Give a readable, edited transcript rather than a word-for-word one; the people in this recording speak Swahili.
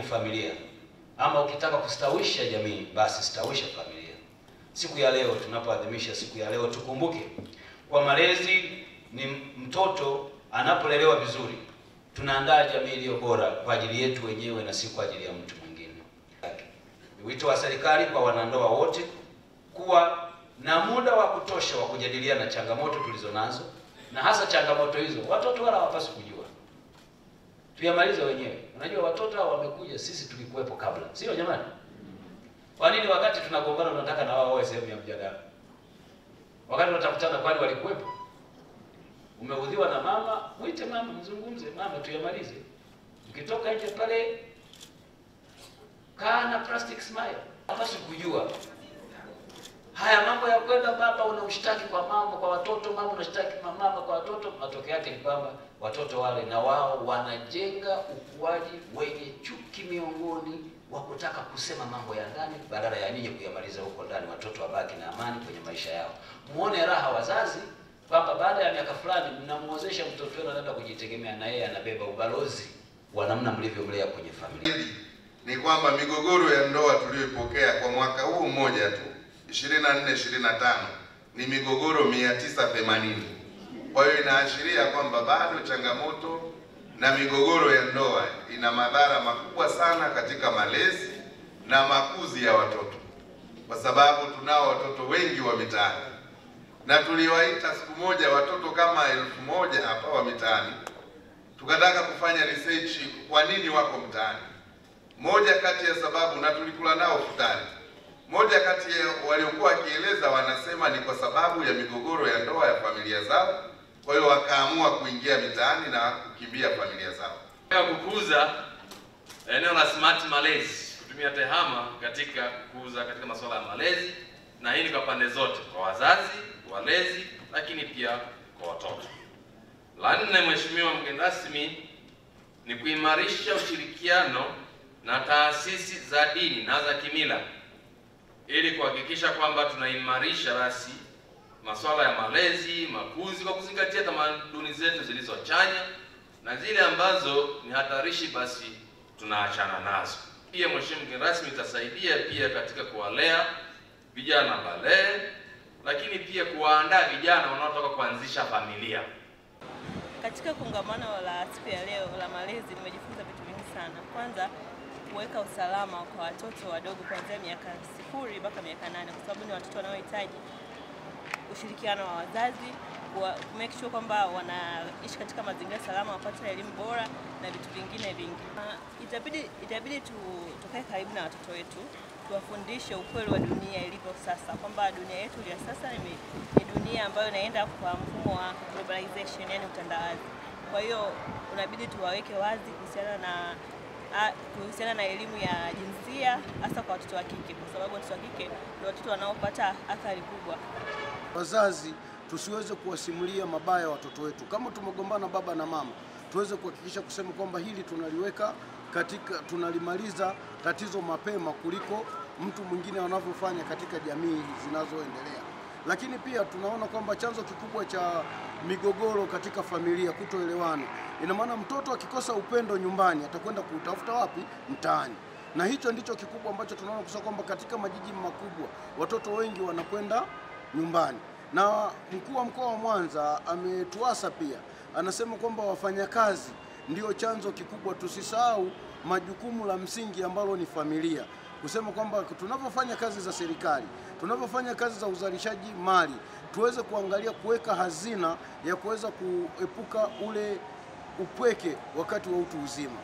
Familia ama ukitaka kustawisha jamii, basi stawisha familia. Siku ya leo tunapoadhimisha siku ya leo, tukumbuke kwa malezi ni mtoto anapolelewa vizuri, tunaandaa jamii iliyo bora kwa ajili yetu wenyewe na si kwa ajili ya mtu mwingine. Ni wito wa serikali kwa wanandoa wote kuwa na muda wa kutosha wa kujadiliana changamoto tulizonazo, na hasa changamoto hizo watoto wala hawapaswi kujua, tuyamalize wenyewe. Unajua watoto hao wamekuja, sisi tulikuwepo kabla, sio jamani? Kwa nini wakati tunagombana tunataka na wao wawe sehemu ya mjadala? Wakati tunatakutana, kwani walikuwepo? Umeudhiwa na mama, mwite mama, mzungumze mama, tuyamalize. Ukitoka nje pale, kaa na plastic smile. Hapaswi kujua haya mambo ya kwenda baba unaushtaki kwa mama, kwa watoto, mama unashtaki mama kwa watoto. Matokeo yake ni kwamba watoto wale na wao wanajenga ukuaji wenye chuki miongoni wa kutaka kusema mambo ya ndani badala ya ninyi kuyamaliza huko ndani, watoto wabaki na amani kwenye maisha yao. Muone raha wazazi kwamba baada ya miaka fulani mnamuozesha mtoto wenu anaenda kujitegemea, na yeye anabeba ubalozi wa namna mlivyomlea kwenye familia. Ni kwamba migogoro ya ndoa tuliyoipokea kwa mwaka huu mmoja tu 24-25 ni migogoro 980. Kwa hiyo inaashiria kwamba bado changamoto na migogoro ya ndoa ina madhara makubwa sana katika malezi na makuzi ya watoto, kwa sababu tunao watoto wengi wa mitaani, na tuliwaita siku moja watoto kama 1000 hapa wa mitaani, tukataka kufanya research kwa nini wako mtaani. Moja kati ya sababu, na tulikula nao futari, moja kati ya waliokuwa wakieleza wanasema ni kwa sababu ya migogoro ya ndoa ya familia zao. Kwa hiyo wakaamua kuingia mitaani na kukimbia familia zao. Kukuza eneo la smart malezi, kutumia tehama katika kukuza katika masuala ya malezi, na hii ni kwa pande zote, kwa wazazi, walezi, lakini pia kwa watoto. La nne, Mheshimiwa mgeni rasmi, ni kuimarisha ushirikiano na taasisi za dini na za kimila ili kuhakikisha kwamba tunaimarisha basi masuala ya malezi, makuzi kwa kuzingatia tamaduni zetu zilizochanya, na zile ambazo ni hatarishi basi tunaachana nazo. Pia Mheshimiwa mgeni rasmi, itasaidia pia katika kuwalea vijana balee, lakini pia kuwaandaa vijana wanaotaka kuanzisha familia. Katika kongamano la siku ya leo la malezi nimejifunza vitu vingi sana. Kwanza, kuweka usalama kwa watoto wadogo kuanzia miaka 0 mpaka miaka 8, kwa sababu ni watoto wanaohitaji ushirikiano wa wazazi, make sure kwamba wanaishi katika mazingira salama, wapate elimu bora na vitu vingine vingi. Itabidi tukae karibu na watoto wetu, tuwafundishe ukweli wa dunia ilivyo sasa, kwamba dunia yetu ya sasa ni dunia ambayo inaenda kwa mfumo wa globalization, yani utandawazi. Kwa hiyo unabidi tuwaweke wazi kuhusiana na elimu ya jinsia, hasa kwa watoto wa kike, kwa sababu watoto wa kike ndio watoto wanaopata athari kubwa. Wazazi tusiweze kuwasimulia mabaya watoto wetu. Kama tumegombana baba na mama, tuweze kuhakikisha kusema kwamba hili tunalimaliza tatizo mapema kuliko mtu mwingine anavyofanya katika jamii zinazoendelea. Lakini pia tunaona kwamba chanzo kikubwa cha migogoro katika familia, kutoelewana. Ina maana mtoto akikosa upendo nyumbani atakwenda kutafuta wapi? Mtaani. Na hicho ndicho kikubwa ambacho tunaona kusema kwamba katika majiji makubwa watoto wengi wanakwenda nyumbani. Na mkuu wa mkoa wa Mwanza ametuasa pia, anasema kwamba wafanyakazi ndio chanzo kikubwa. Tusisahau majukumu la msingi ambalo ni familia, kusema kwamba tunapofanya kazi za serikali, tunapofanya kazi za uzalishaji mali, tuweze kuangalia kuweka hazina ya kuweza kuepuka ule upweke wakati wa utu uzima.